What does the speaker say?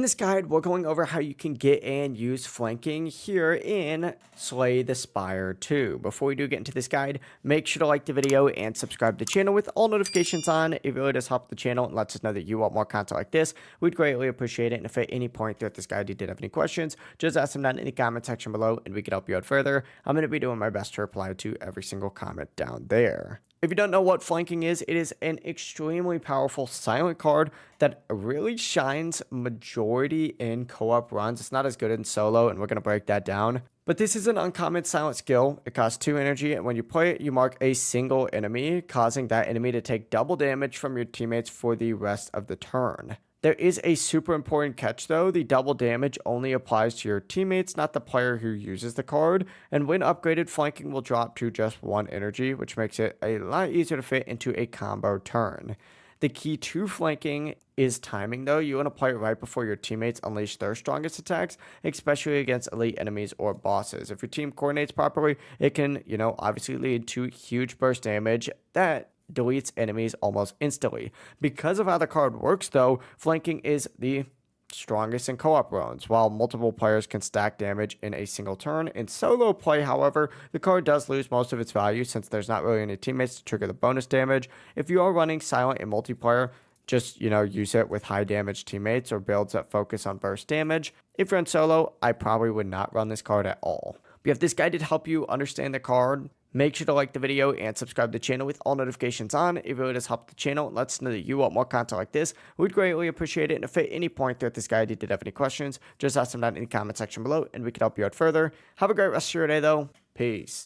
this guide, we're going over how you can get and use flanking here in Slay the Spire 2. Before we do get into this guide, make sure to like the video and subscribe to the channel with all notifications on. It really does help the channel and lets us know that you want more content like this. We'd greatly appreciate it. And if at any point throughout this guide you did have any questions, just ask them down in the comment section below and we can help you out further. I'm going to be doing my best to reply to every single comment down there. If you don't know what flanking is, it is an extremely powerful silent card that really shines majority in co-op runs. It's not as good in solo, and we're going to break that down. But this is an uncommon silent skill. It costs 2 energy, and when you play it, you mark a single enemy, causing that enemy to take double damage from your teammates for the rest of the turn. There is a super important catch though. The double damage only applies to your teammates, not the player who uses the card. And when upgraded, flanking will drop to just 1 energy, which makes it a lot easier to fit into a combo turn. The key to flanking is timing though. You want to play it right before your teammates unleash their strongest attacks, especially against elite enemies or bosses. If your team coordinates properly, it can, obviously lead to huge burst damage that deletes enemies almost instantly. Because of how the card works though, flanking is the strongest in co-op runs, while multiple players can stack damage in a single turn. In solo play, however, the card does lose most of its value since there's not really any teammates to trigger the bonus damage. If you are running silent in multiplayer, just, use it with high damage teammates or builds that focus on burst damage. If you're in solo, I probably would not run this card at all. But if this guide did help you understand the card, make sure to like the video and subscribe to the channel with all notifications on. It really does help the channel and lets us know that you want more content like this. We'd greatly appreciate it. And if at any point throughout this guide you did have any questions, just ask them down in the comment section below and we can help you out further. Have a great rest of your day though. Peace.